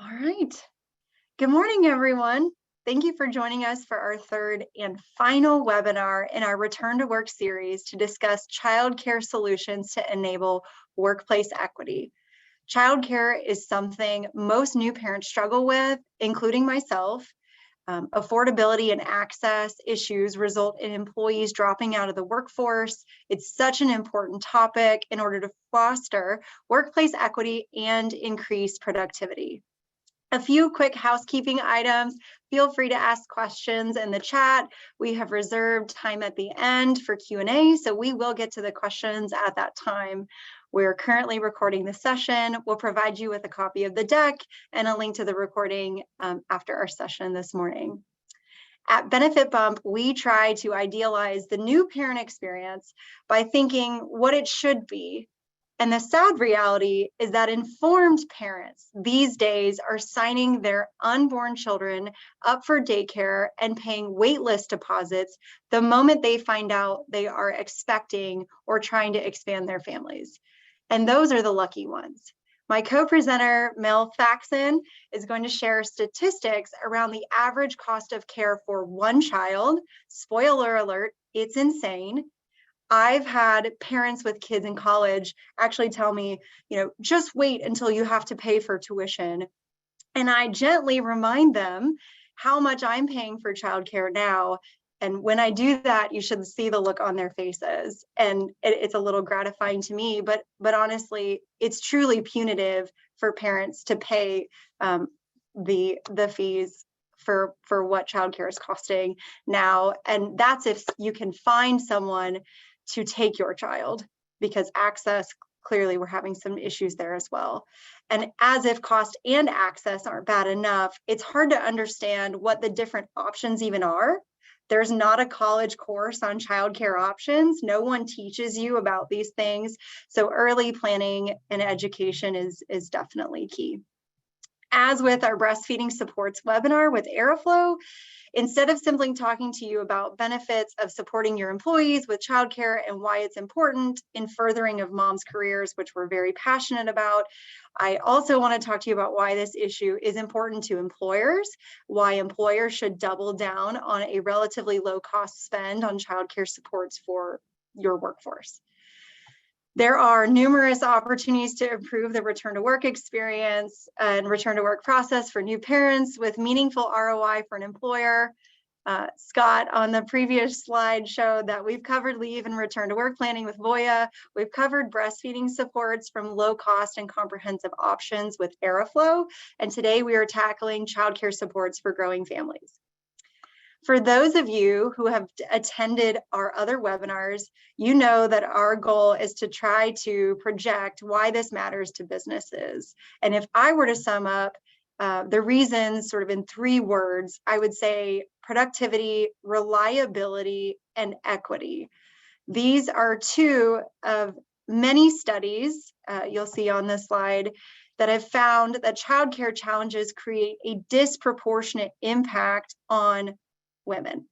All right. Good morning, everyone. Thank you for joining us for our third and final webinar in our Return to Work series to discuss childcare solutions to enable workplace equity. Childcare is something most new parents struggle with, including myself. Affordability and access issues result in employees dropping out of the workforce. It's such an important topic in order to foster workplace equity and increase productivity. A few quick housekeeping items. Feel free to ask questions in the chat. We have reserved time at the end for Q&A, so we will get to the questions at that time. We're currently recording the session. We'll provide you with a copy of the deck and a link to the recording after our session this morning. At BenefitBump, we try to idealize the new parent experience by thinking what it should be. And the sad reality is that informed parents these days are signing their unborn children up for daycare and paying waitlist deposits the moment they find out they are expecting or trying to expand their families. And those are the lucky ones. My co-presenter, Mel Faxon, is going to share statistics around the average cost of care for one child. Spoiler alert, it's insane. I've had parents with kids in college actually tell me, just wait until you have to pay for tuition. And I gently remind them how much I'm paying for childcare now. And when I do that, you should see the look on their faces. And it's a little gratifying to me, but honestly, it's truly punitive for parents to pay the fees for what childcare is costing now. And that's if you can find someone to take your child, because access, clearly we're having some issues there as well. And as if cost and access aren't bad enough, it's hard to understand what the different options even are. There's not a college course on childcare options. No one teaches you about these things. So early planning and education is definitely key. As with our breastfeeding supports webinar with Aeroflow, instead of simply talking to you about benefits of supporting your employees with childcare and why it's important in furthering of moms' careers, which we're very passionate about, I also want to talk to you about why this issue is important to employers, why employers should double down on a relatively low cost spend on childcare supports for your workforce. There are numerous opportunities to improve the return to work experience and return to work process for new parents with meaningful ROI for an employer. Scott on the previous slide showed that we've covered leave and return to work planning with Voya. We've covered breastfeeding supports from low cost and comprehensive options with Aeroflow. And today we are tackling childcare supports for growing families. For those of you who have attended our other webinars, you know that our goal is to try to project why this matters to businesses. And if I were to sum up the reasons sort of in 3 words, I would say productivity, reliability, and equity. These are 2 of many studies you'll see on this slide that have found that childcare challenges create a disproportionate impact on women.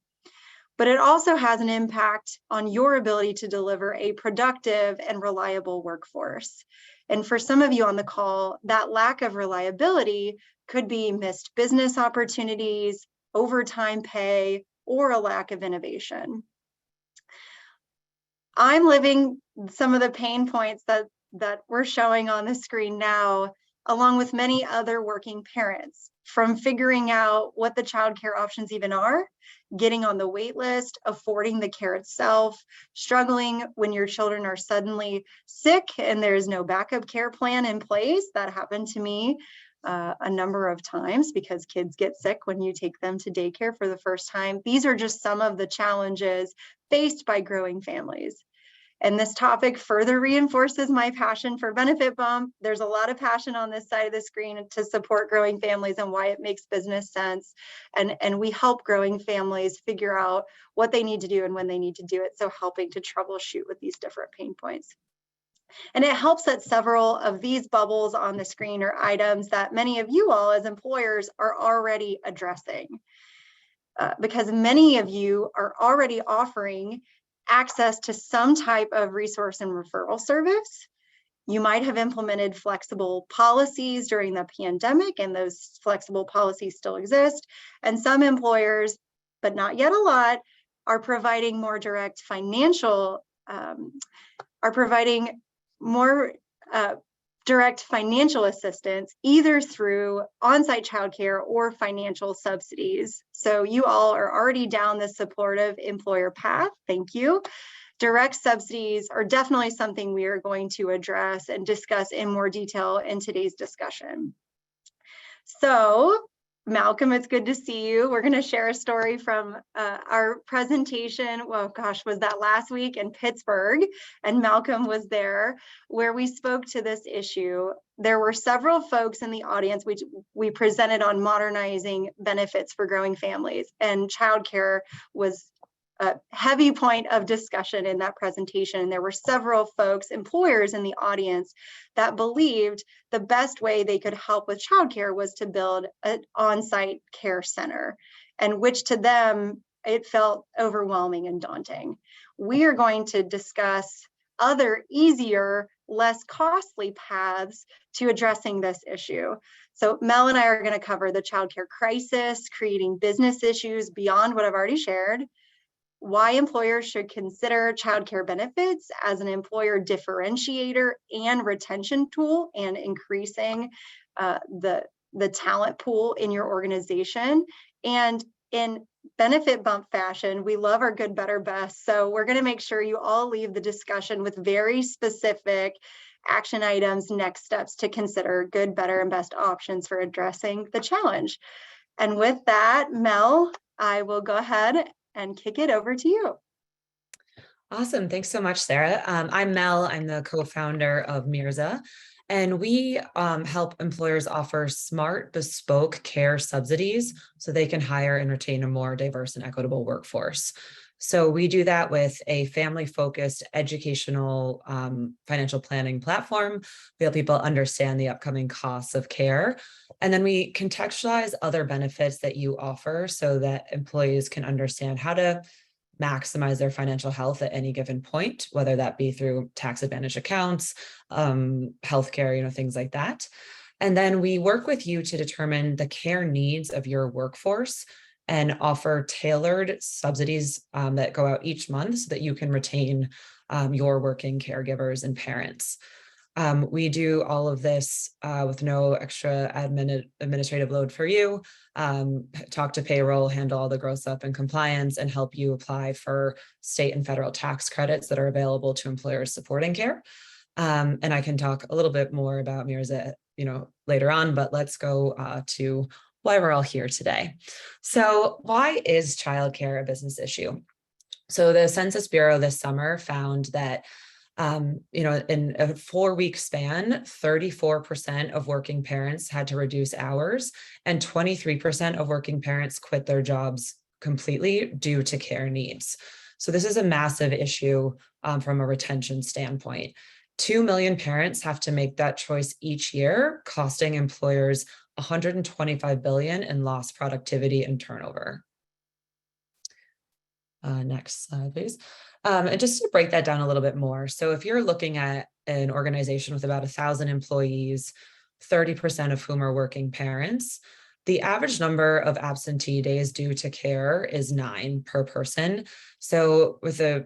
But it also has an impact on your ability to deliver a productive and reliable workforce. And for some of you on the call, that lack of reliability could be missed business opportunities, overtime pay, or a lack of innovation. I'm living some of the pain points that we're showing on the screen now, along with many other working parents, from figuring out what the childcare options even are, getting on the wait list, affording the care itself, struggling when your children are suddenly sick and there's no backup care plan in place. That happened to me a number of times because kids get sick when you take them to daycare for the first time. These are just some of the challenges faced by growing families. And this topic further reinforces my passion for BenefitBump. There's a lot of passion on this side of the screen to support growing families and why it makes business sense. And we help growing families figure out what they need to do and when they need to do it. So helping to troubleshoot with these different pain points. And it helps that several of these bubbles on the screen are items that many of you all as employers are already addressing. Because many of you are already offering access to some type of resource and referral service. You might have implemented flexible policies during the pandemic, and those flexible policies still exist. And some employers, but not yet a lot, are providing more direct financial, direct financial assistance, either through on-site childcare or financial subsidies. So you all are already down the supportive employer path. Thank you. Direct subsidies are definitely something we are going to address and discuss in more detail in today's discussion. So, Malcolm, it's good to see you. We're going to share a story from our presentation. Well, gosh, was that last week in Pittsburgh? And Malcolm was there, where we spoke to this issue. There were several folks in the audience. We presented on modernizing benefits for growing families, and childcare was a heavy point of discussion in that presentation. There were several folks, employers in the audience, that believed the best way they could help with childcare was to build an on-site care center, and which to them, it felt overwhelming and daunting. We are going to discuss other easier, less costly paths to addressing this issue. So Mel and I are going to cover the childcare crisis, creating business issues beyond what I've already shared, why employers should consider childcare benefits as an employer differentiator and retention tool, and increasing the talent pool in your organization. And in benefit bump fashion, we love our good, better, best. So we're going to make sure you all leave the discussion with very specific action items, next steps to consider, good, better, and best options for addressing the challenge. And with that, Mel, I will go ahead and kick it over to you. Awesome. Thanks so much, Sarah. I'm Mel. I'm the co-founder of Mirza, and we help employers offer smart, bespoke care subsidies so they can hire and retain a more diverse and equitable workforce. So we do that with a family-focused educational financial planning platform. We help people understand the upcoming costs of care. And then we contextualize other benefits that you offer so that employees can understand how to maximize their financial health at any given point, whether that be through tax advantage accounts, healthcare, things like that. And then we work with you to determine the care needs of your workforce and offer tailored subsidies that go out each month so that you can retain your working caregivers and parents. We do all of this with no extra administrative load for you. Talk to payroll, handle all the gross up and compliance, and help you apply for state and federal tax credits that are available to employers supporting care. And I can talk a little bit more about Mirza, later on, but let's go to why we're all here today. So why is childcare a business issue? So the Census Bureau this summer found that in a 4-week span, 34% of working parents had to reduce hours, and 23% of working parents quit their jobs completely due to care needs. So this is a massive issue from a retention standpoint. 2 million parents have to make that choice each year, costing employers $125 billion in lost productivity and turnover. Next slide, please. And just to break that down a little bit more. So if you're looking at an organization with about 1,000 employees, 30% of whom are working parents, the average number of absentee days due to care is 9 per person. So with a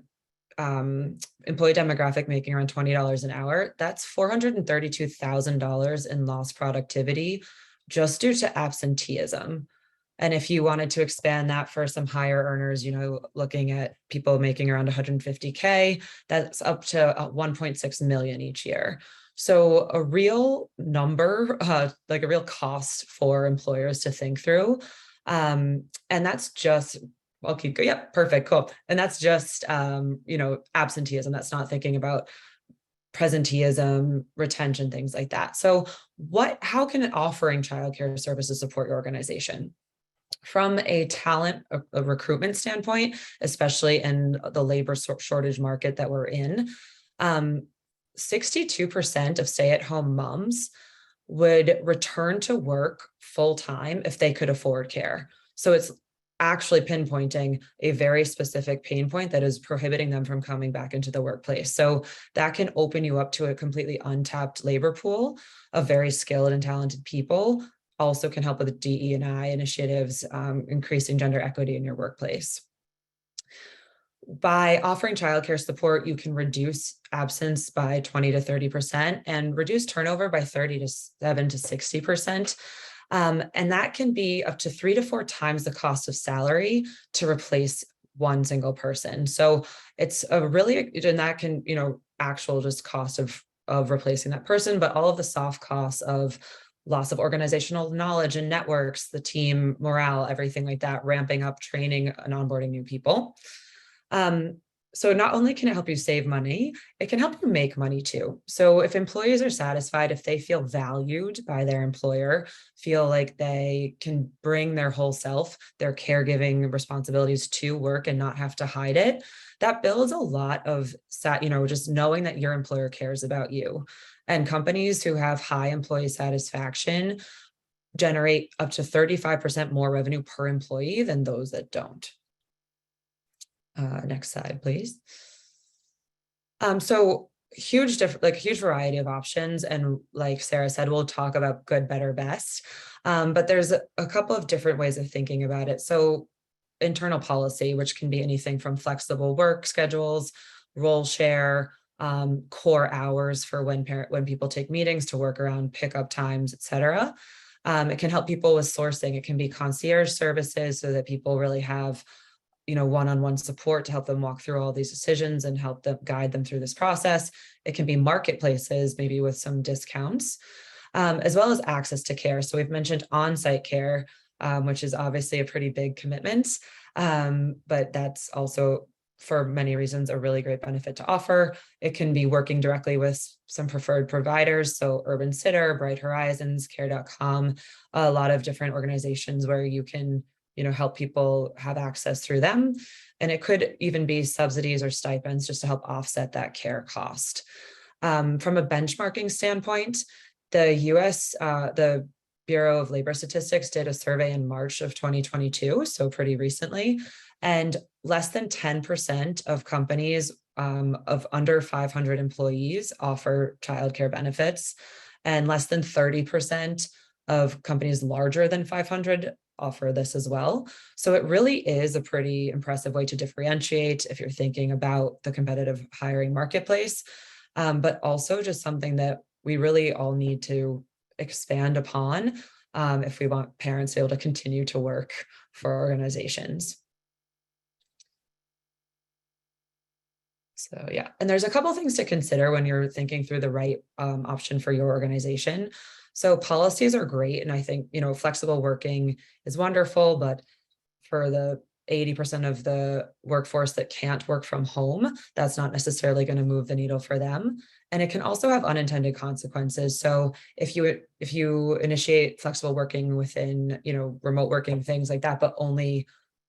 employee demographic making around $20 an hour, that's $432,000 in lost productivity just due to absenteeism. And if you wanted to expand that for some higher earners, looking at people making around 150K, that's up to 1.6 million each year. So a real number, like a real cost for employers to think through. And that's just, I'll keep going. Yep, perfect, cool. And that's just, absenteeism. That's not thinking about presenteeism, retention, things like that. So how can offering childcare services support your organization? From a talent a recruitment standpoint, especially in the labor shortage market that we're in, 62% of stay-at-home moms would return to work full-time if they could afford care. So it's actually pinpointing a very specific pain point that is prohibiting them from coming back into the workplace. So that can open you up to a completely untapped labor pool of very skilled and talented people. Also can help with DE&I initiatives, increasing gender equity in your workplace. By offering childcare support, you can reduce absence by 20 to 30% and reduce turnover by 37 to 60%. And that can be up to 3 to 4 times the cost of salary to replace one single person. So it's a really, and that can, actual just cost of replacing that person, but all of the soft costs of loss of organizational knowledge and networks, the team morale, everything like that, ramping up training and onboarding new people. So not only can it help you save money, it can help you make money too. So if employees are satisfied, if they feel valued by their employer, feel like they can bring their whole self, their caregiving responsibilities to work and not have to hide it, that builds a lot of, just knowing that your employer cares about you. And companies who have high employee satisfaction generate up to 35% more revenue per employee than those that don't. Next slide, please. So huge variety of options. And like Sarah said, we'll talk about good, better, best. But there's a couple of different ways of thinking about it. So internal policy, which can be anything from flexible work schedules, role share, core hours for when people take meetings to work around pickup times, et cetera. It can help people with sourcing. It can be concierge services so that people really have one-on-one support to help them walk through all these decisions and help them guide them through this process. It can be marketplaces, maybe with some discounts, as well as access to care. So we've mentioned on-site care, which is obviously a pretty big commitment, but that's also, for many reasons, a really great benefit to offer. It can be working directly with some preferred providers. So Urban Sitter, Bright Horizons, Care.com, a lot of different organizations where you can help people have access through them. And it could even be subsidies or stipends just to help offset that care cost. From a benchmarking standpoint, the US, the Bureau of Labor Statistics did a survey in March of 2022, so pretty recently, and less than 10% of companies of under 500 employees offer childcare benefits, and less than 30% of companies larger than 500 offer this as well. So it really is a pretty impressive way to differentiate if you're thinking about the competitive hiring marketplace, but also just something that we really all need to expand upon if we want parents to be able to continue to work for organizations. So yeah, and there's a couple things to consider when you're thinking through the right option for your organization. So policies are great. And I think, flexible working is wonderful, but for the 80% of the workforce that can't work from home, that's not necessarily going to move the needle for them. And it can also have unintended consequences. So if you initiate flexible working within, remote working, things like that, but only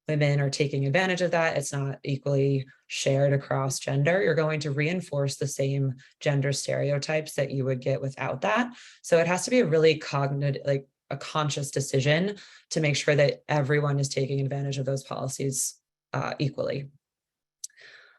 women are taking advantage of that, it's not equally shared across gender, you're going to reinforce the same gender stereotypes that you would get without that. So it has to be a really cognitive, like a conscious decision to make sure that everyone is taking advantage of those policies equally.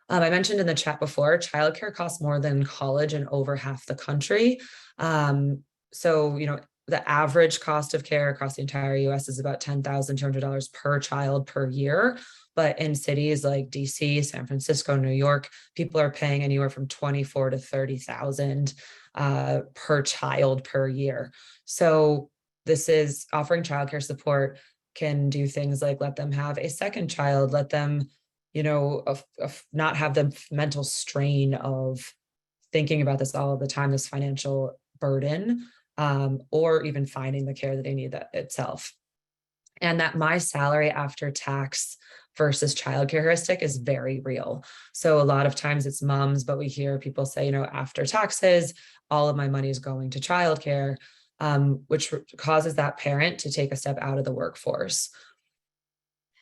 I mentioned in the chat before, childcare costs more than college in over half the country. So, the average cost of care across the entire US is about $10,200 per child per year. But in cities like DC, San Francisco, New York, people are paying anywhere from $24,000 to $30,000 per child per year. So this is offering childcare support can do things like let them have a second child, let them, not have the mental strain of thinking about this all the time, this financial burden, or even finding the care that they need itself. And that my salary after tax versus childcare heuristic is very real. So a lot of times it's moms, but we hear people say, after taxes, all of my money is going to childcare, which causes that parent to take a step out of the workforce.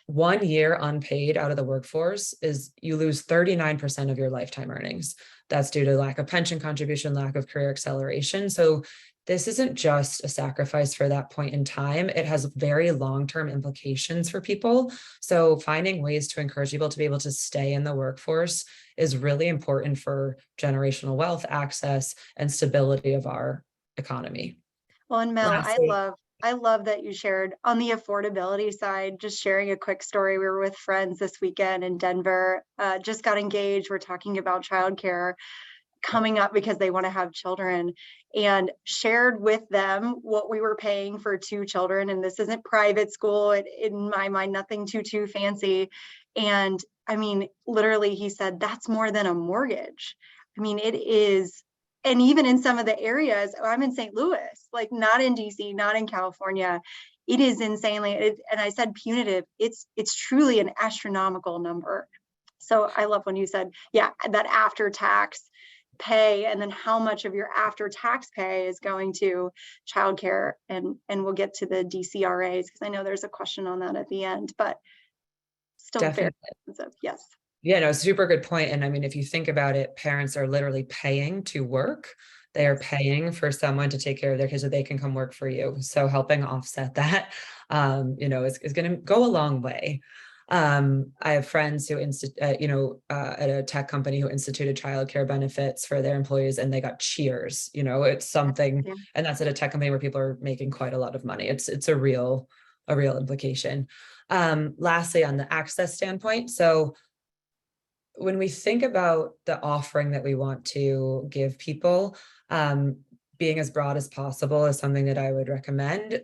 1 year unpaid out of the workforce is you lose 39% of your lifetime earnings. That's due to lack of pension contribution, lack of career acceleration. So this isn't just a sacrifice for that point in time. It has very long-term implications for people. So finding ways to encourage people to be able to stay in the workforce is really important for generational wealth access and stability of our economy. Well, and Mel, Lastly, I love that you shared on the affordability side, just sharing a quick story. We were with friends this weekend in Denver, just got engaged. We're talking about childcare coming up because they want to have children, and shared with them what we were paying for 2 children. And this isn't private school, in my mind, nothing too fancy. And I mean, literally, he said, that's more than a mortgage. I mean, it is. And even in some of the areas, I'm in St. Louis, like not in DC, not in California, it is insanely, and I said punitive, it's truly an astronomical number. So I love when you said, yeah, that after tax pay, and then how much of your after tax pay is going to childcare. And we'll get to the DCRAs because I know there's a question on that at the end, but still very definitely. expensive. Yes. Yeah, no, super good point. And I mean, if you think about it, parents are literally paying to work. They are paying for someone to take care of their kids so they can come work for you. So helping offset that, is going to go a long way. I have friends who at a tech company who instituted childcare benefits for their employees, and they got cheers. It's something, Yeah. and that's at a tech company where people are making quite a lot of money. It's a real implication. Lastly, on the access standpoint, so when we think about the offering that we want to give people, being as broad as possible is something that I would recommend.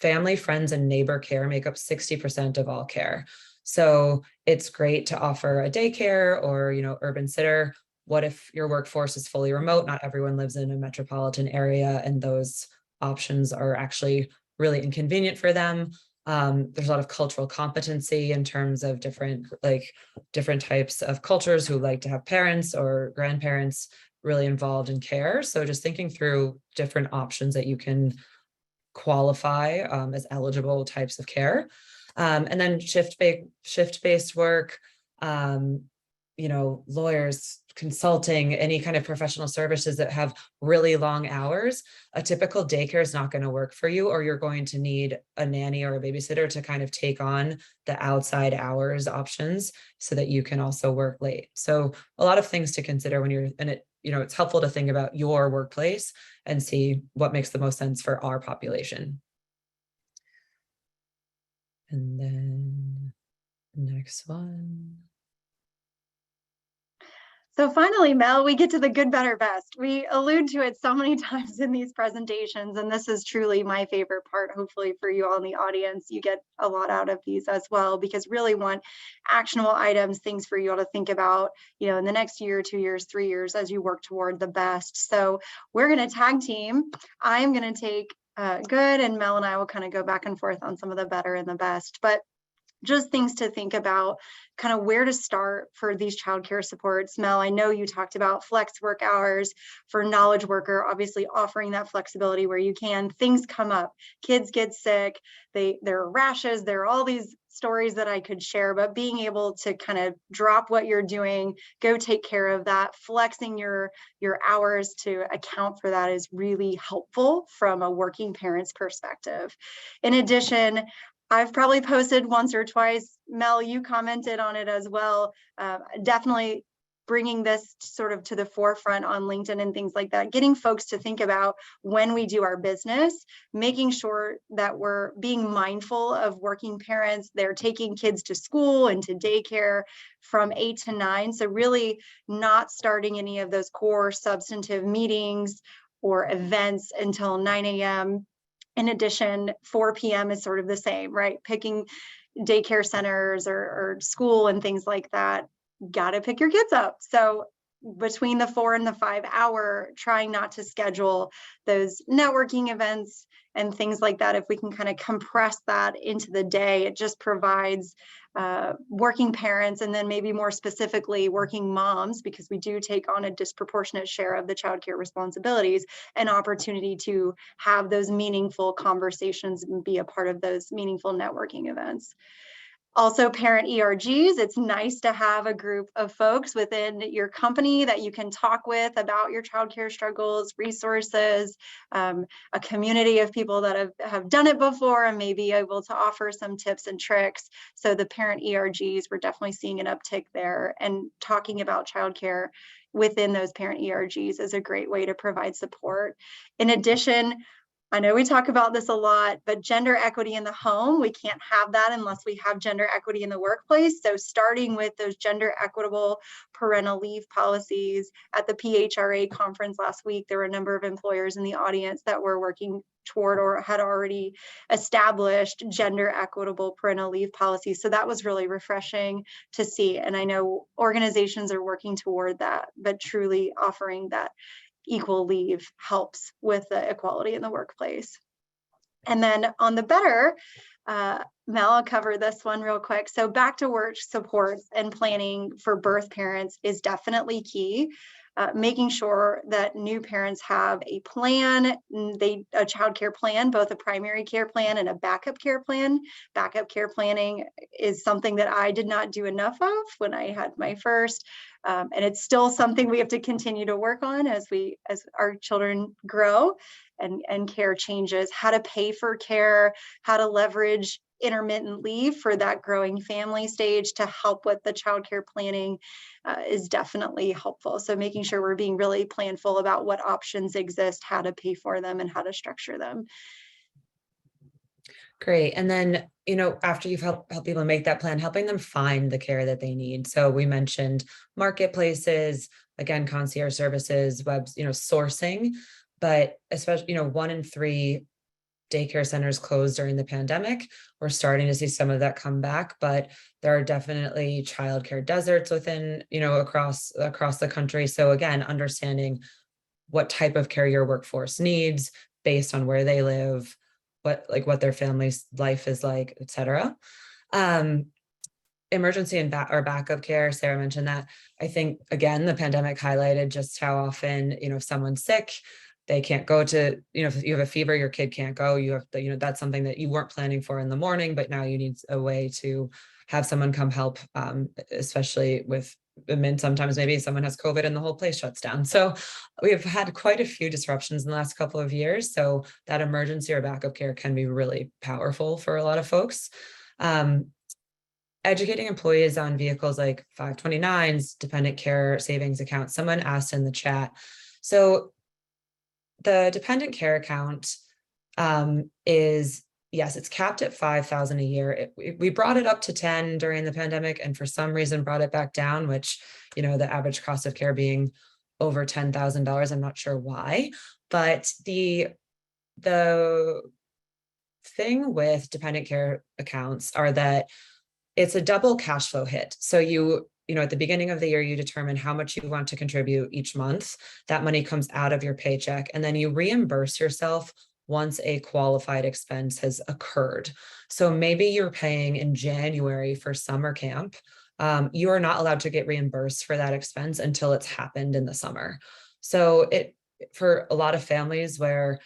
Family, friends, and neighbor care make up 60% of all care. So it's great to offer a daycare or, urban sitter. What if your workforce is fully remote? Not everyone lives in a metropolitan area, and those options are actually really inconvenient for them. There's a lot of cultural competency in terms of different types of cultures who like to have parents or grandparents really involved in care. So just thinking through different options that you can qualify as eligible types of care. And then shift-based work, lawyers, consulting, any kind of professional services that have really long hours. A typical daycare is not going to work for you, or you're going to need a nanny or a babysitter to kind of take on the outside hours options so that you can also work late. So a lot of things to consider when you're in it. It's helpful to think about your workplace and see what makes the most sense for our population. And then next one. So finally, Mel, we get to the good, better, best. We allude to it so many times in these presentations, and this is truly my favorite part. Hopefully for you all in the audience, you get a lot out of these as well, because really want actionable items, things for you all to think about, in the next year, 2 years, 3 years, as you work toward the best. So we're going to tag team. I'm going to take good, and Mel and I will kind of go back and forth on some of the better and the best. But just things to think about, kind of where to start for these childcare supports. Mel, I know you talked about flex work hours for knowledge worker, obviously offering that flexibility where you can. Things come up, kids get sick, there are rashes, there are all these stories that I could share, but being able to kind of drop what you're doing, go take care of that, flexing your hours to account for that is really helpful from a working parent's perspective. In addition, I've probably posted once or twice. Mel, you commented on it as well. Definitely bringing this sort of to the forefront on LinkedIn and things like that, getting folks to think about when we do our business, making sure that we're being mindful of working parents. They're taking kids to school and to daycare from 8 to 9. So really not starting any of those core substantive meetings or events until 9 a.m. In addition, 4 p.m. is sort of the same, right? Picking daycare centers or school and things like that. Got to pick your kids up. So between the 4 and the 5 hour, trying not to schedule those networking events and things like that. If we can kind of compress that into the day, it just provides working parents, and then maybe more specifically working moms, because we do take on a disproportionate share of the childcare responsibilities, an opportunity to have those meaningful conversations and be a part of those meaningful networking events. Also, parent ERGs. It's nice to have a group of folks within your company that you can talk with about your childcare struggles, resources, a community of people that have done it before and may be able to offer some tips and tricks. So the parent ERGs, we're definitely seeing an uptick there, and talking about childcare within those parent ERGs is a great way to provide support. In addition, I know we talk about this a lot, but gender equity in the home, we can't have that unless we have gender equity in the workplace. So starting with those gender equitable parental leave policies. At the PHRA conference last week, there were a number of employers in the audience that were working toward or had already established gender equitable parental leave policies. So that was really refreshing to see. And I know organizations are working toward that, but truly offering that equal leave helps with the equality in the workplace. And then on the better, Mel, I'll cover this one real quick. So back to work supports and planning for birth parents is definitely key. Making sure that new parents have a plan, a child care plan, both a primary care plan and a backup care plan. Backup care planning is something that I did not do enough of when I had my first. And it's still something we have to continue to work on as our children grow and care changes. How to pay for care, how to leverage intermittent leave for that growing family stage to help with the childcare planning is definitely helpful. So making sure we're being really planful about what options exist, how to pay for them, and how to structure them. Great. And then, after you've helped people make that plan, helping them find the care that they need. So we mentioned marketplaces, again, concierge services, webs, sourcing, but especially, 1 in 3 daycare centers closed during the pandemic. We're starting to see some of that come back, but there are definitely childcare deserts within, across the country. So again, understanding what type of care your workforce needs based on where they live, what their family's life is like, et cetera. Emergency and or backup care, Sarah mentioned that. I think, again, the pandemic highlighted just how often, if someone's sick, they can't go to, if you have a fever, your kid can't go, you have to, that's something that you weren't planning for in the morning, but now you need a way to have someone come help, especially with, sometimes maybe someone has COVID and the whole place shuts down. So we've had quite a few disruptions in the last couple of years. So that emergency or backup care can be really powerful for a lot of folks. Educating employees on vehicles like 529s, dependent care savings accounts. Someone asked in the chat. So the dependent care account is, yes, it's capped at $5,000 a year. We brought it up to 10 during the pandemic, and for some reason brought it back down, which, the average cost of care being over $10,000. I'm not sure why, but the thing with dependent care accounts are that it's a double cash flow hit. So at the beginning of the year, you determine how much you want to contribute each month. That money comes out of your paycheck, and then you reimburse yourself once a qualified expense has occurred. So maybe you're paying in January for summer camp. You are not allowed to get reimbursed for that expense until it's happened in the summer. So for a lot of families where,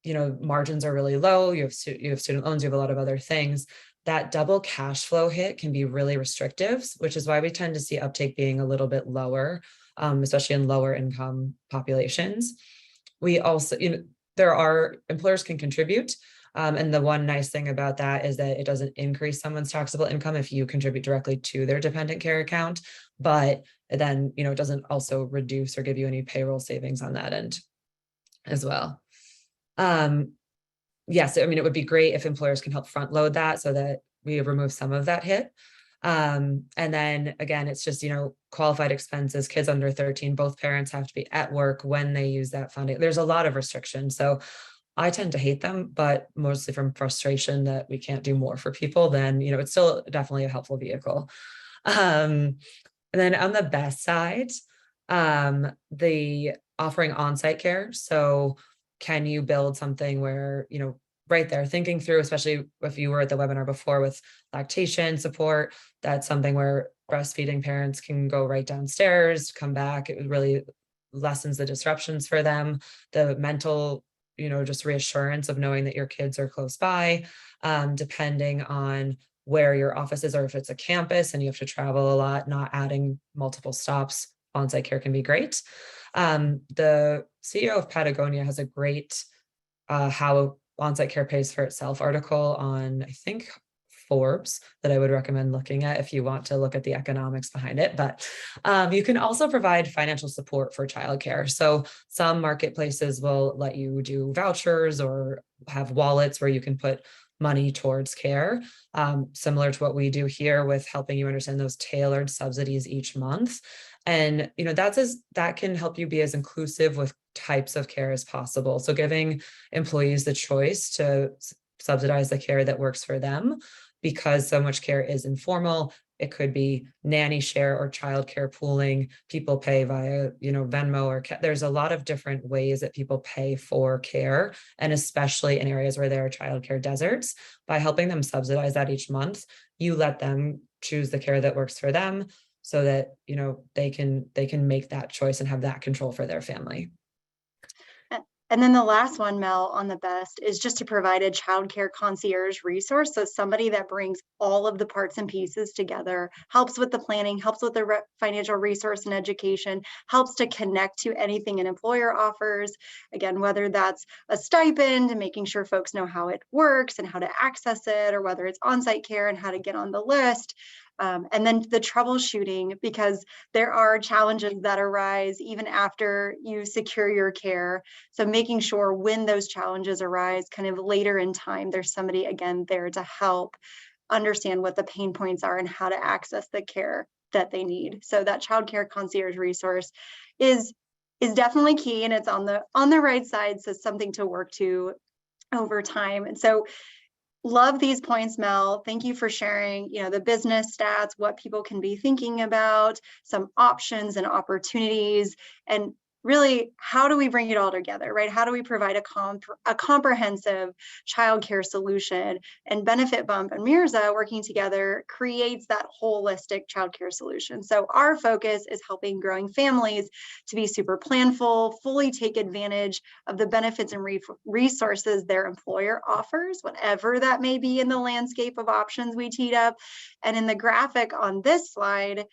margins are really low, you have student loans, you have a lot of other things, that double cash flow hit can be really restrictive, which is why we tend to see uptake being a little bit lower, especially in lower income populations. We also, employers can contribute. And the one nice thing about that is that it doesn't increase someone's taxable income if you contribute directly to their dependent care account, but then, it doesn't also reduce or give you any payroll savings on that end as well. Yes, it would be great if employers can help front load that so that we remove some of that hit. And then again, it's just, qualified expenses, kids under 13, both parents have to be at work when they use that funding. There's a lot of restrictions. So I tend to hate them, but mostly from frustration that we can't do more for people, then, it's still definitely a helpful vehicle. And then on the best side, the offering on-site care. So can you build something where, right there, thinking through, especially if you were at the webinar before with lactation support, that's something where breastfeeding parents can go right downstairs, come back. It really lessens the disruptions for them, the mental, just reassurance of knowing that your kids are close by, depending on where your office is, or if it's a campus and you have to travel a lot, not adding multiple stops, on-site care can be great. The CEO of Patagonia has a great how on-site care pays for itself article on, I think, Forbes, that I would recommend looking at if you want to look at the economics behind it. But you can also provide financial support for childcare. So some marketplaces will let you do vouchers or have wallets where you can put money towards care, similar to what we do here with helping you understand those tailored subsidies each month. And that can help you be as inclusive with types of care as possible. So giving employees the choice to subsidize the care that works for them, because so much care is informal. It could be nanny share or childcare pooling. People pay via, Venmo or there's a lot of different ways that people pay for care. And especially in areas where there are childcare deserts, by helping them subsidize that each month, you let them choose the care that works for them so that, they can make that choice and have that control for their family. And then the last one, Mel, on the best is just to provide a childcare concierge resource. So somebody that brings all of the parts and pieces together, helps with the planning, helps with the financial resource and education, helps to connect to anything an employer offers. Again, whether that's a stipend and making sure folks know how it works and how to access it, or whether it's on-site care and how to get on the list. And then the troubleshooting, because there are challenges that arise even after you secure your care. So making sure when those challenges arise kind of later in time, there's somebody, again, there to help understand what the pain points are and how to access the care that they need. So that childcare concierge resource is definitely key, and it's on the right side. So something to work to over time. And so love these points, Mel. Thank you for sharing, the business stats, what people can be thinking about, some options and opportunities, and really, how do we bring it all together, right? How do we provide a comprehensive childcare solution? And BenefitBump and Mirza working together creates that holistic childcare solution. So our focus is helping growing families to be super planful, fully take advantage of the benefits and resources their employer offers, whatever that may be in the landscape of options we teed up. And in the graphic on this slide,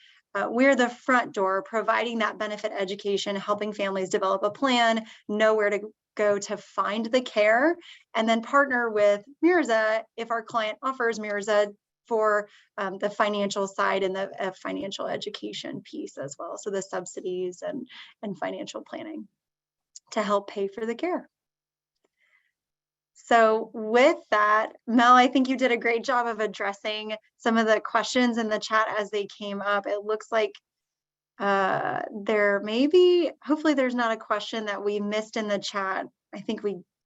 we're the front door, providing that benefit education, helping families develop a plan, know where to go to find the care, and then partner with Mirza if our client offers Mirza for the financial side and the financial education piece as well. So the subsidies and financial planning to help pay for the care. So with that, Mel, I think you did a great job of addressing some of the questions in the chat as they came up. It looks like there may be, hopefully there's not a question that we missed in the chat. I think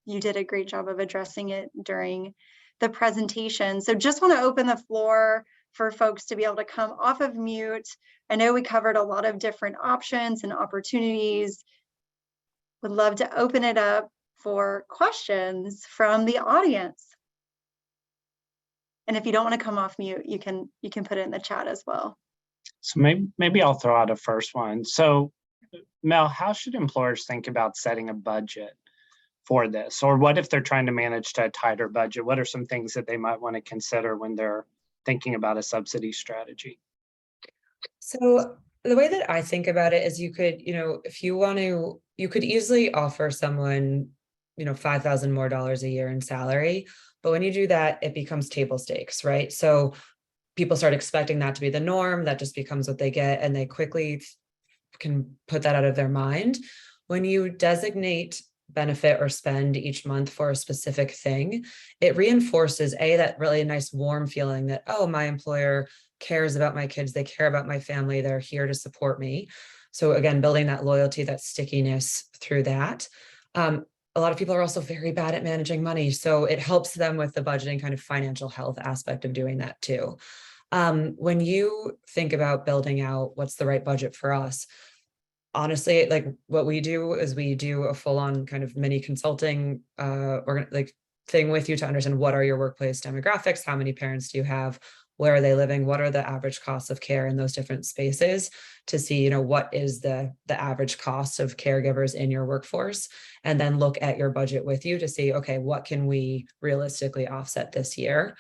you did a great job of addressing it during the presentation. So just want to open the floor for folks to be able to come off of mute. I know we covered a lot of different options and opportunities. Would love to open it up for questions from the audience. And if you don't want to come off mute, you can put it in the chat as well. So maybe I'll throw out a first one. So Mel, how should employers think about setting a budget for this? Or what if they're trying to manage to a tighter budget? What are some things that they might want to consider when they're thinking about a subsidy strategy? So the way that I think about it is you could, if you want to, you could easily offer someone $5,000 more a year in salary. But when you do that, it becomes table stakes, right? So people start expecting that to be the norm. That just becomes what they get, and they quickly can put that out of their mind. When you designate benefit or spend each month for a specific thing, it reinforces that really nice warm feeling that, oh, my employer cares about my kids, they care about my family, they're here to support me. So again, building that loyalty, that stickiness through that. A lot of people are also very bad at managing money, so it helps them with the budgeting kind of financial health aspect of doing that too. When you think about building out what's the right budget for us, honestly, like what we do is we do a full-on kind of mini consulting thing with you to understand what are your workplace demographics, how many parents do you have, where are they living, what are the average costs of care in those different spaces, to see, what is the average cost of caregivers in your workforce, and then look at your budget with you to see, okay, what can we realistically offset this year?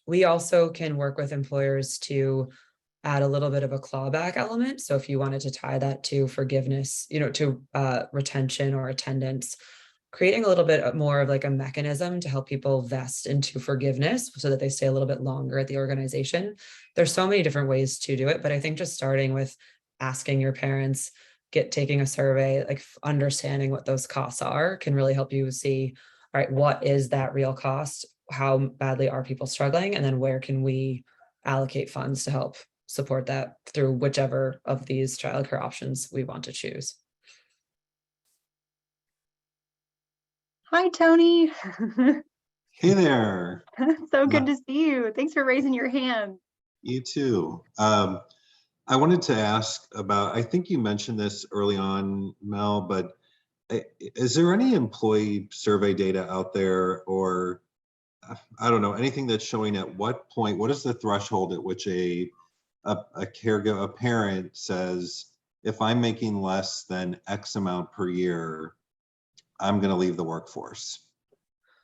We also can work with employers to add a little bit of a clawback element. So if you wanted to tie that to forgiveness, to retention or attendance, creating a little bit more of like a mechanism to help people vest into forgiveness so that they stay a little bit longer at the organization. There's so many different ways to do it, but I think just starting with asking your parents, taking a survey, like understanding what those costs are can really help you see, all right, what is that real cost? How badly are people struggling? And then where can we allocate funds to help support that through whichever of these childcare options we want to choose. Hi, Tony. Hey there. So good to see you. Thanks for raising your hand. You too. I wanted to ask about, I think you mentioned this early on, Mel, but is there any employee survey data out there, or I don't know, anything that's showing at what point, what is the threshold at which a caregiver, a parent says, if I'm making less than X amount per year, I'm going to leave the workforce?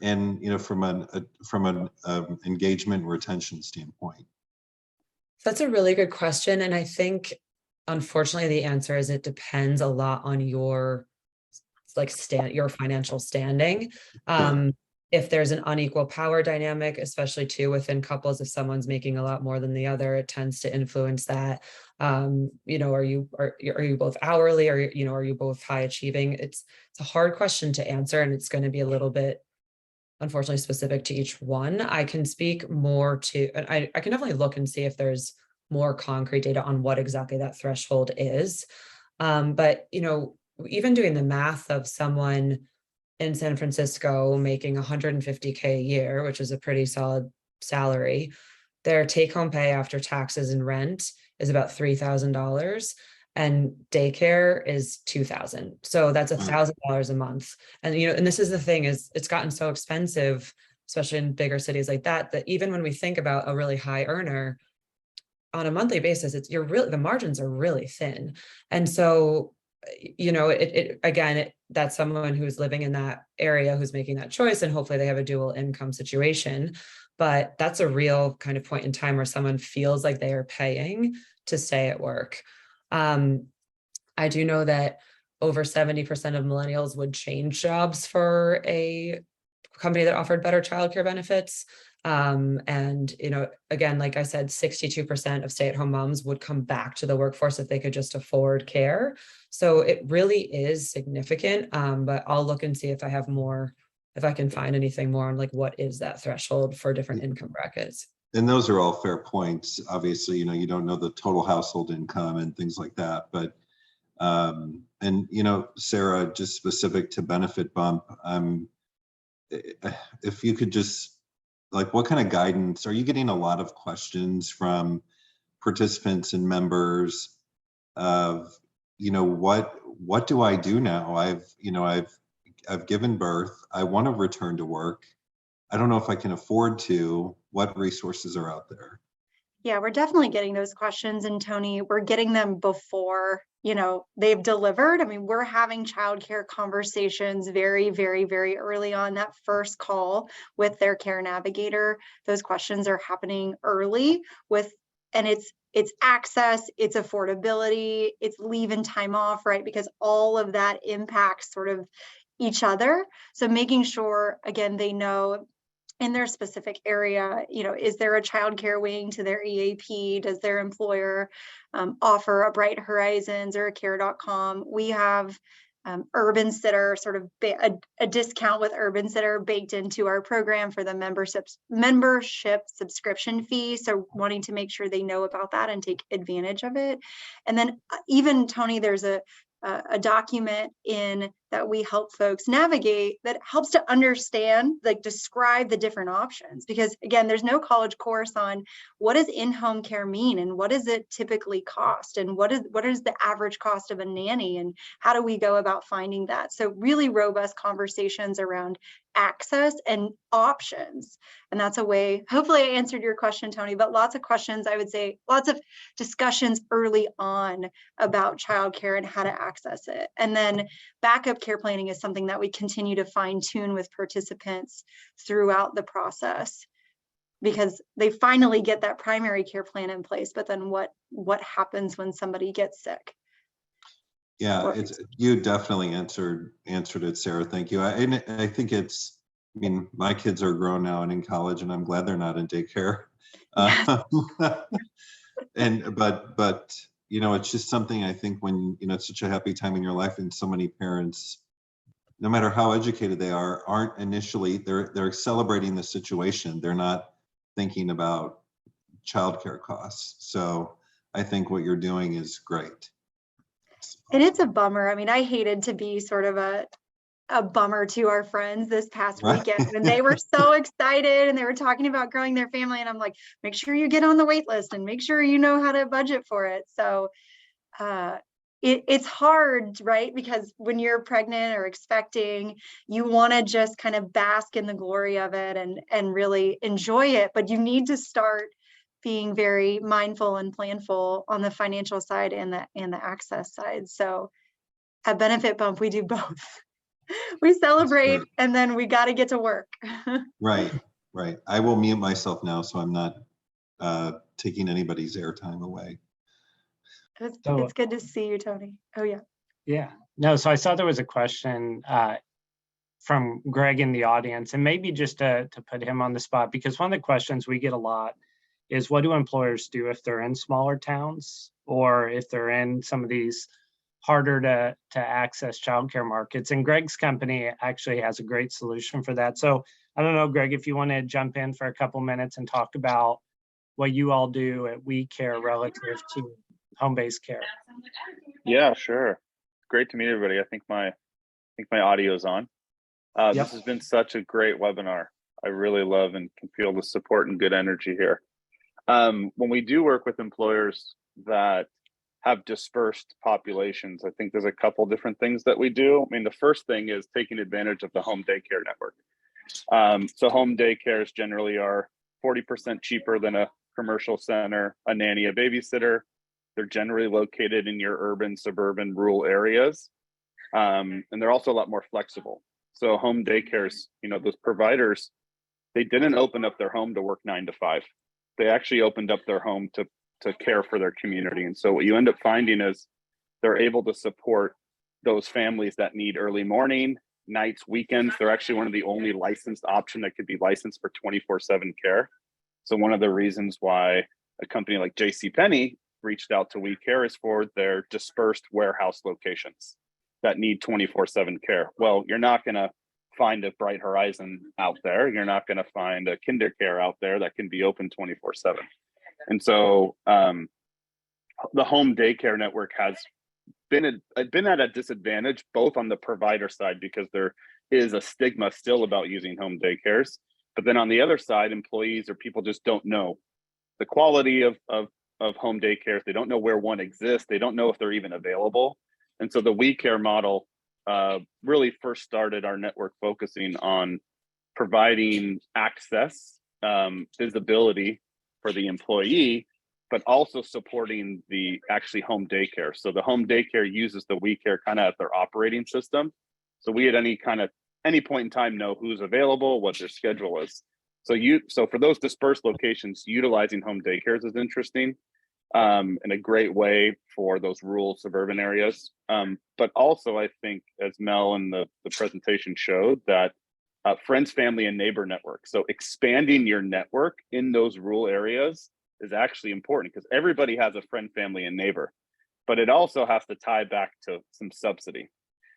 And from an engagement and retention standpoint. That's a really good question, and I think unfortunately the answer is it depends a lot on your your financial standing. If there's an unequal power dynamic, especially too within couples, if someone's making a lot more than the other, it tends to influence that. Are you both hourly, or are you both high achieving? It's a hard question to answer, and it's going to be a little bit, unfortunately, specific to each one. I can speak more to, and I can definitely look and see if there's more concrete data on what exactly that threshold is. But even doing the math of someone in San Francisco making $150K a year, which is a pretty solid salary, their take-home pay after taxes and rent is about $3,000, and daycare is $2,000. So that's $1,000 a month. And and this is the thing, is it's gotten so expensive, especially in bigger cities like that, that even when we think about a really high earner on a monthly basis, the margins are really thin. And so that's someone who's living in that area who's making that choice, and hopefully they have a dual income situation. But that's a real kind of point in time where someone feels like they are paying to stay at work. I do know that over 70% of millennials would change jobs for a company that offered better childcare benefits. And again, like I said, 62% of stay-at-home moms would come back to the workforce if they could just afford care. So it really is significant. But I'll look and see if I have more, if I can find anything more on like what is that threshold for different income brackets. And those are all fair points. Obviously, you don't know the total household income and things like that. But and Sarah, just specific to BenefitBump, if you could just, like, what kind of guidance are you getting? A lot of questions from participants and members of, what do I do now? I've given birth. I want to return to work. I don't know if I can afford to. What resources are out there? Yeah, we're definitely getting those questions. And Tony, we're getting them before, they've delivered. I mean, we're having childcare conversations very, very, very early on that first call with their care navigator. Those questions are happening early and it's access, it's affordability, it's leave and time off, right? Because all of that impacts sort of each other. So making sure, again, they know in their specific area, is there a childcare wing to their EAP? Does their employer offer a Bright Horizons or a care.com? We have Urban Sitter, sort of a discount with Urban Sitter baked into our program for the membership subscription fee. So wanting to make sure they know about that and take advantage of it. And then even, Tony, there's a document in that we help folks navigate that helps to understand, like describe the different options, because again, there's no college course on what does in-home care mean and what does it typically cost and what is the average cost of a nanny and how do we go about finding that. So really robust conversations around access and options. And that's a way, hopefully I answered your question, Tony, but lots of questions, I would say lots of discussions early on about childcare and how to access it. And then backup care planning is something that we continue to fine tune with participants throughout the process. because they finally get that primary care plan in place, but then what happens when somebody gets sick? Yeah, you definitely answered it, Sarah. Thank you. And I think I mean, my kids are grown now and in college, and I'm glad they're not in daycare. But you know, it's just something I think when, you know, it's such a happy time in your life, and so many parents, no matter how educated they are, aren't initially, they're celebrating the situation. They're not thinking about childcare costs. So I think what you're doing is great. And it's a bummer. I mean, I hated to be sort of a bummer to our friends this past weekend when they were so excited and they were talking about growing their family. And I'm like, make sure you get on the wait list and make sure you know how to budget for it. So it's hard, right? Because when you're pregnant or expecting, you want to just kind of bask in the glory of it and really enjoy it. But you need to start being very mindful and planful on the financial side and the access side. So at BenefitBump, we do both. We celebrate and then we got to get to work. Right. I will mute myself now so I'm not taking anybody's airtime away. It's good to see you, Tony. Oh, yeah. Yeah. No, so I saw there was a question from Greg in the audience, and maybe just to put him on the spot, because one of the questions we get a lot is, what do employers do if they're in smaller towns or if they're in some of these harder to access childcare markets? And Greg's company actually has a great solution for that. So I don't know, Greg, if you want to jump in for a couple minutes and talk about what you all do at WeCare relative to home-based care. Yeah, sure. Great to meet everybody. I think my audio is on. Yep. This has been such a great webinar. I really love and can feel the support and good energy here. When we do work with employers that have dispersed populations, I think there's a couple different things that we do. I mean, the first thing is taking advantage of the home daycare network. So home daycares generally are 40% cheaper than a commercial center, a nanny, a babysitter. They're generally located in your urban, suburban, rural areas. And they're also a lot more flexible. So home daycares, you know, those providers, they didn't open up their home to work 9 to 5. They actually opened up their home to care for their community. And so what you end up finding is they're able to support those families that need early morning, nights, weekends. They're actually one of the only licensed option that could be licensed for 24/7 care. So one of the reasons why a company like JCPenney reached out to WeCare is for their dispersed warehouse locations that need 24/7 care. Well, you're not going to find a Bright Horizon out there. You're not going to find a KinderCare out there that can be open 24/7. And so the home daycare network has been at a disadvantage, both on the provider side, because there is a stigma still about using home daycares. But then on the other side, employees or people just don't know the quality of home daycares. They don't know where one exists. They don't know if they're even available. And so the WeCare model really first started our network focusing on providing access, visibility for the employee, but also supporting the actually home daycare. So the home daycare uses the WeCare kind of as their operating system. So we at any point in time know who's available, what their schedule is. So for those dispersed locations, utilizing home daycares is interesting. In a great way for those rural suburban areas. But also, I think, as Mel and the presentation showed, that friends, family, and neighbor network. So expanding your network in those rural areas is actually important, because everybody has a friend, family, and neighbor. But it also has to tie back to some subsidy.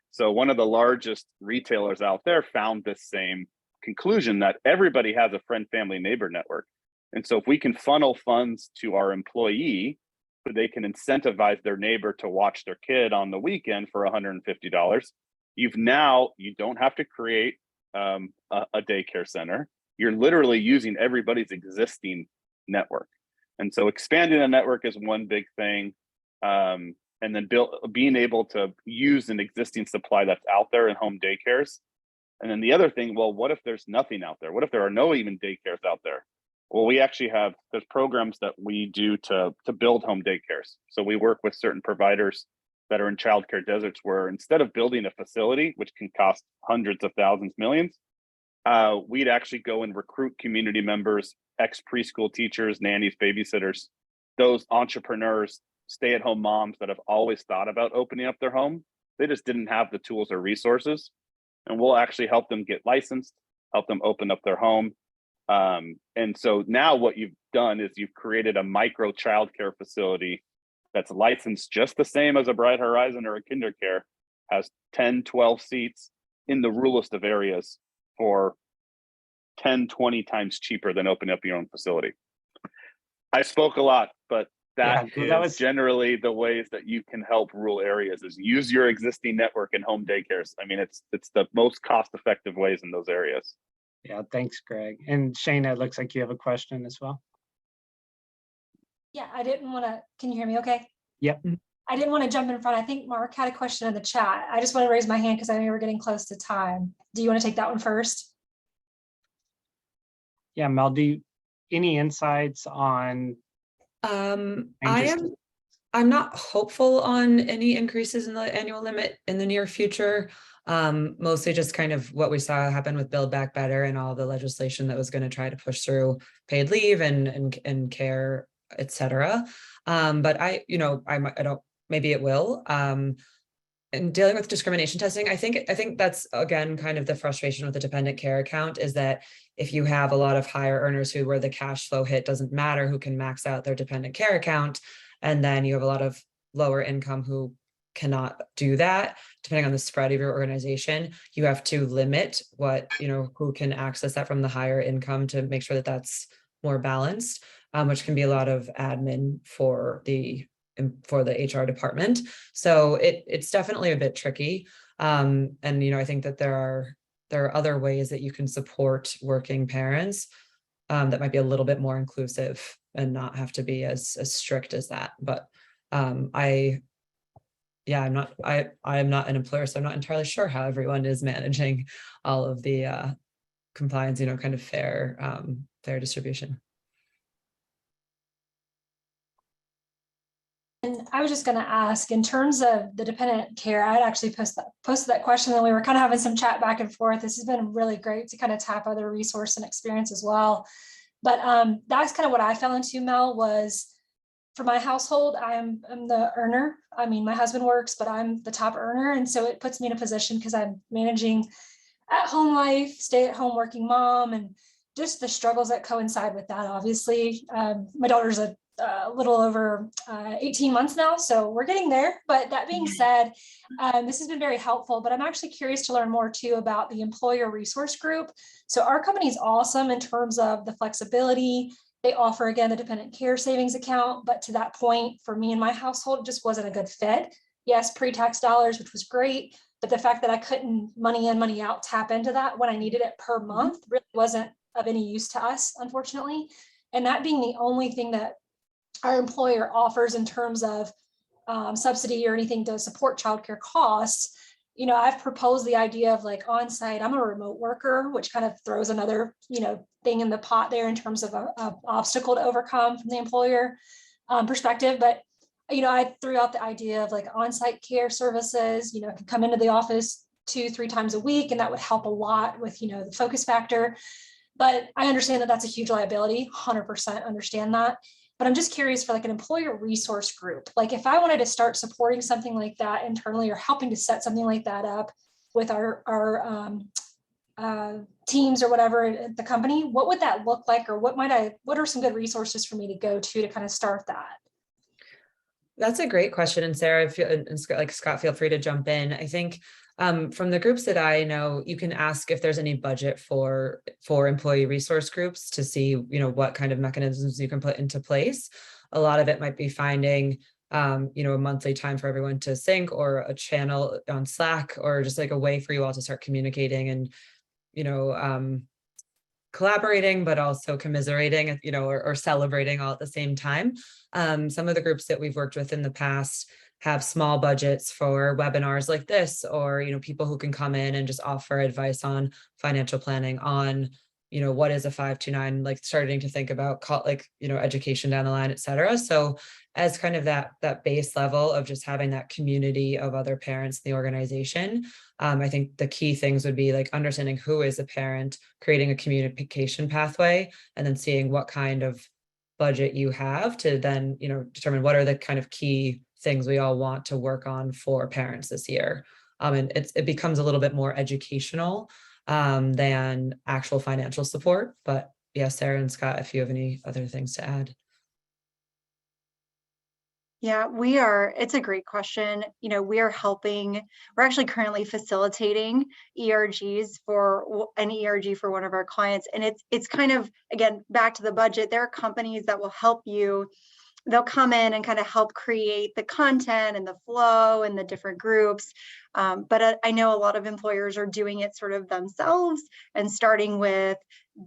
So one of the largest retailers out there found this same conclusion, that everybody has a friend, family, neighbor network. And so if we can funnel funds to our employee, so they can incentivize their neighbor to watch their kid on the weekend for $150, you don't have to create a daycare center. You're literally using everybody's existing network. And so expanding a network is one big thing. And then being able to use an existing supply that's out there in home daycares. And then the other thing, well, what if there's nothing out there? What if there are no even daycares out there? Well, we actually there's programs that we do to build home daycares. So we work with certain providers that are in childcare deserts, where instead of building a facility, which can cost hundreds of thousands, millions, we'd actually go and recruit community members, ex-preschool teachers, nannies, babysitters, those entrepreneurs, stay-at-home moms that have always thought about opening up their home. They just didn't have the tools or resources. And we'll actually help them get licensed, help them open up their home. And so now what you've done is you've created a micro childcare facility that's licensed just the same as a Bright Horizon or a KinderCare, has 10, 12 seats in the ruralest of areas for 10, 20 times cheaper than opening up your own facility. I spoke a lot, but that is generally the ways that you can help rural areas, is use your existing network and home daycares. I mean, it's the most cost-effective ways in those areas. Yeah, thanks, Greg. And Shayna, it looks like you have a question as well. Yeah, I didn't want to, can you hear me okay? Yep. I didn't want to jump in front. I think Mark had a question in the chat. I just want to raise my hand because I know we're getting close to time. Do you want to take that one first? Yeah, Mel, any insights on? I'm not hopeful on any increases in the annual limit in the near future. Mostly just kind of what we saw happen with Build Back Better and all the legislation that was going to try to push through paid leave and care, et cetera. But I don't, maybe it will. And dealing with discrimination testing, I think that's, again, kind of the frustration with the dependent care account, is that if you have a lot of higher earners where the cash flow hit doesn't matter, who can max out their dependent care account, and then you have a lot of lower income who cannot do that, depending on the spread of your organization, you have to limit who can access that from the higher income to make sure that that's more balanced, which can be a lot of admin for the HR department. So it's definitely a bit tricky. And I think that there are other ways that you can support working parents that might be a little bit more inclusive and not have to be as strict as that. But I'm not an employer, so I'm not entirely sure how everyone is managing all of the compliance, kind of fair distribution. And I was just going to ask, in terms of the dependent care, I had actually posted that question, and we were kind of having some chat back and forth. This has been really great to kind of tap other resource and experience as well. But that's kind of what I fell into, Mel, was for my household, I'm the earner. I mean, my husband works, but I'm the top earner. And so it puts me in a position because I'm managing at-home life, stay-at-home working mom, and just the struggles that coincide with that. Obviously, my daughter's a little over 18 months now, so we're getting there. But that being said, this has been very helpful, but I'm actually curious to learn more too about the employer resource group. So our company is awesome in terms of the flexibility. They offer, again, the dependent care savings account, but to that point, for me and my household, it just wasn't a good fit. Yes, pre-tax dollars, which was great, but the fact that I couldn't money in, money out, tap into that when I needed it per month really wasn't of any use to us, unfortunately. And that being the only thing that our employer offers in terms of subsidy or anything to support childcare costs, I've proposed the idea of like on-site. I'm a remote worker, which kind of throws another, thing in the pot there in terms of a obstacle to overcome from the employer perspective. But, I threw out the idea of like on-site care services, can come into the office 2-3 times a week, and that would help a lot with, the focus factor. But I understand that that's a huge liability, 100% understand that. But I'm just curious for like an employer resource group. Like if I wanted to start supporting something like that internally, or helping to set something like that up with our teams or whatever at the company, what would that look like? Or what are some good resources for me to go to kind of start that? That's a great question. And Sarah, Scott, feel free to jump in. I think from the groups that I know, you can ask if there's any budget for employee resource groups to see, what kind of mechanisms you can put into place. A lot of it might be finding, a monthly time for everyone to sync, or a channel on Slack, or just like a way for you all to start communicating and, collaborating, but also commiserating, or celebrating all at the same time. Some of the groups that we've worked with in the past have small budgets for webinars like this, or, people who can come in and just offer advice on financial planning, on, what is a 529, like starting to think about education down the line, et cetera. So as kind of that base level of just having that community of other parents in the organization, I think the key things would be like understanding who is a parent, creating a communication pathway, and then seeing what kind of budget you have to then, determine what are the kind of key things we all want to work on for parents this year. And it becomes a little bit more educational than actual financial support. But yeah, Sarah and Scott, if you have any other things to add. Yeah, it's a great question. We're actually currently facilitating ERGs for an ERG for one of our clients. And it's kind of, again, back to the budget. There are companies that will help you. They'll come in and kind of help create the content and the flow and the different groups. But I know a lot of employers are doing it sort of themselves and starting with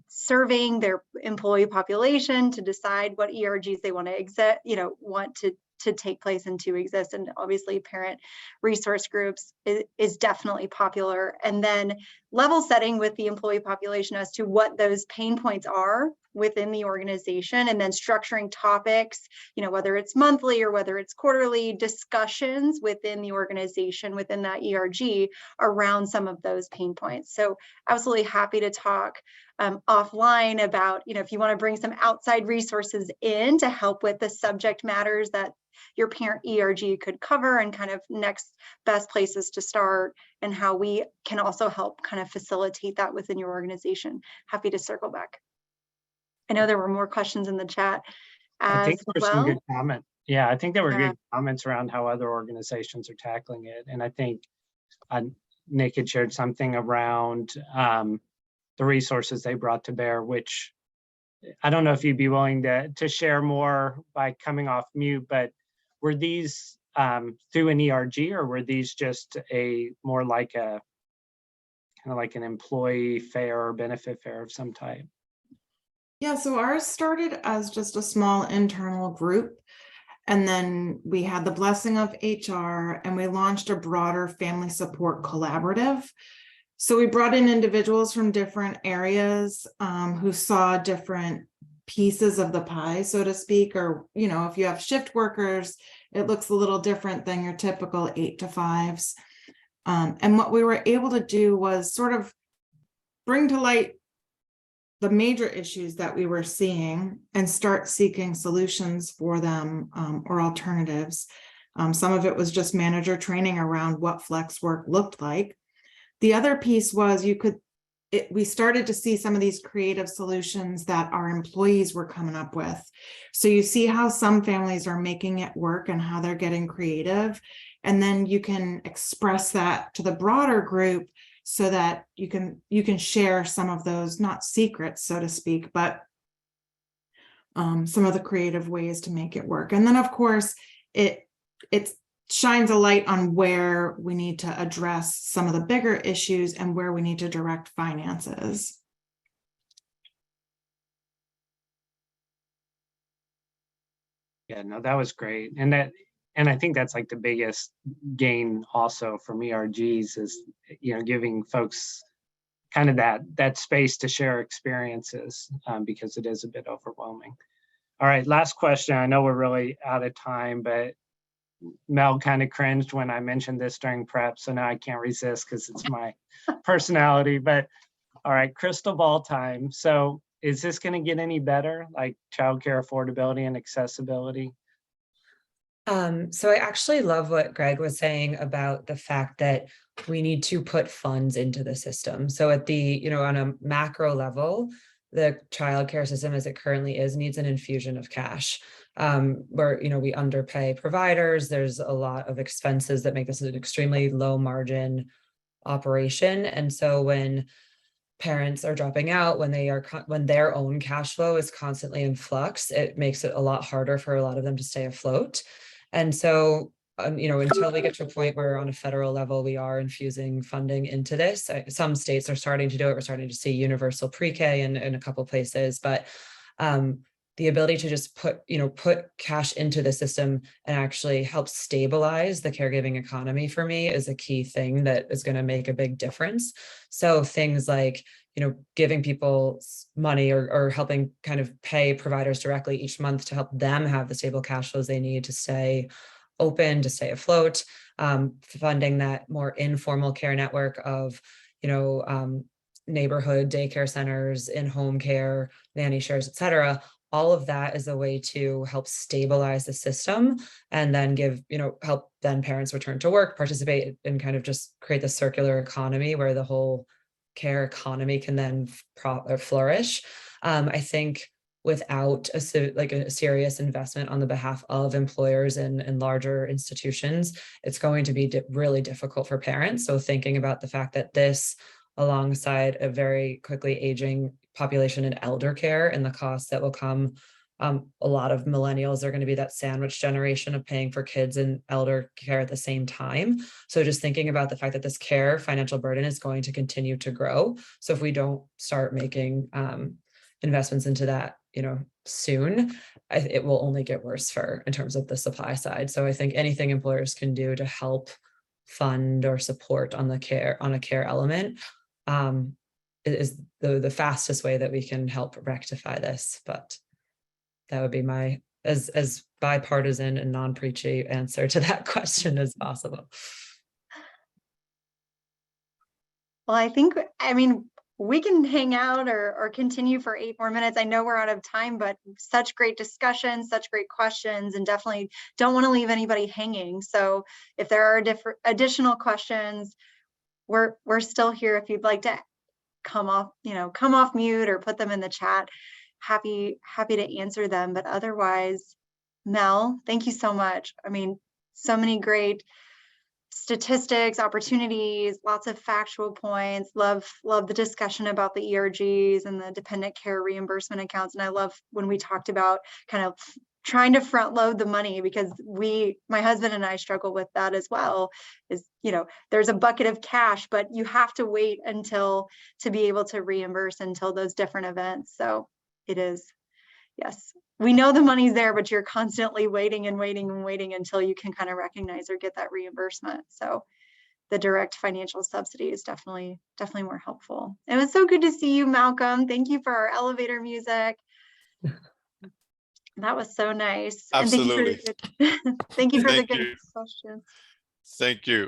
surveying their employee population to decide what ERGs they want to take place and to exist. And obviously parent resource groups is definitely popular. And then level setting with the employee population as to what those pain points are within the organization, and then structuring topics, whether it's monthly or whether it's quarterly discussions within the organization, within that ERG around some of those pain points. So absolutely happy to talk offline about, if you want to bring some outside resources in to help with the subject matters that your parent ERG could cover, and kind of next best places to start, and how we can also help kind of facilitate that within your organization. Happy to circle back. I know there were more questions in the chat I think there were some good well. comments. Yeah, I think there were good comments around how other organizations are tackling it. And I think Nick had shared something around the resources they brought to bear, which I don't know if you'd be willing to share more by coming off mute, but were these through an ERG, or were these just more like a kind of like an employee fair or benefit fair of some type? Yeah, so ours started as just a small internal group, and then we had the blessing of HR, and we launched a broader family support collaborative. So we brought in individuals from different areas who saw different pieces of the pie, so to speak, or, if you have shift workers, it looks a little different than your typical 8 to 5s. And what we were able to do was sort of bring to light the major issues that we were seeing and start seeking solutions for them, or alternatives. Some of it was just manager training around what flex work looked like. The other piece was we started to see some of these creative solutions that our employees were coming up with. So you see how some families are making it work and how they're getting creative. And then you can express that to the broader group so that you can share some of those, not secrets, so to speak, but some of the creative ways to make it work. And then, of course, it shines a light on where we need to address some of the bigger issues and where we need to direct finances. Yeah, no, that was great. And I think that's like the biggest gain also from ERGs is, giving folks kind of that space to share experiences, because it is a bit overwhelming. All right, last question. I know we're really out of time, but Mel kind of cringed when I mentioned this during prep, so now I can't resist because it's my personality. But all right, crystal ball time. So is this going to get any better, like childcare affordability and accessibility? So I actually love what Greg was saying about the fact that we need to put funds into the system. So at the, on a macro level, the childcare system as it currently is needs an infusion of cash. Where, we underpay providers. There's a lot of expenses that make this an extremely low margin operation. And so when parents are dropping out, when their own cash flow is constantly in flux, it makes it a lot harder for a lot of them to stay afloat. And so, until we get to a point where on a federal level, we are infusing funding into this. Some states are starting to do it. We're starting to see universal pre-K in a couple of places, but the ability to just put cash into the system and actually help stabilize the caregiving economy for me is a key thing that is going to make a big difference. So things like, giving people money or helping kind of pay providers directly each month to help them have the stable cash flows they need to stay open, to stay afloat, funding that more informal care network of, neighborhood daycare centers, in-home care, nanny shares, et cetera. All of that is a way to help stabilize the system and then help then parents return to work, participate, and kind of just create the circular economy where the whole care economy can then flourish. I think without a serious investment on the behalf of employers and larger institutions, it's going to be really difficult for parents. So thinking about the fact that this, alongside a very quickly aging population in elder care and the costs that will come, a lot of millennials are going to be that sandwich generation of paying for kids and elder care at the same time. So just thinking about the fact that this care financial burden is going to continue to grow. So if we don't start making investments into that, soon, it will only get worse in terms of the supply side. So I think anything employers can do to help fund or support on a care element is the fastest way that we can help rectify this. But that would be my as bipartisan and non-preachy answer to that question as possible. Well, we can hang out or continue for 8 more minutes. I know we're out of time, but such great discussion, such great questions, and definitely don't want to leave anybody hanging. So if there are additional questions, we're still here. If you'd like to come off mute or put them in the chat, happy to answer them. But otherwise, Mel, thank you so much. So many great statistics, opportunities, lots of factual points. Love the discussion about the ERGs and the dependent care reimbursement accounts. And I love when we talked about kind of trying to front load the money, because my husband and I struggle with that as well. There's a bucket of cash, but you have to wait to be able to reimburse until those different events. So it is, yes. We know the money's there, but you're constantly waiting and waiting and waiting until you can kind of recognize or get that reimbursement. So the direct financial subsidy is definitely more helpful. It was so good to see you, Malcolm. Thank you for our elevator music. That was so nice. Absolutely. And thank you for the good questions. Thank you.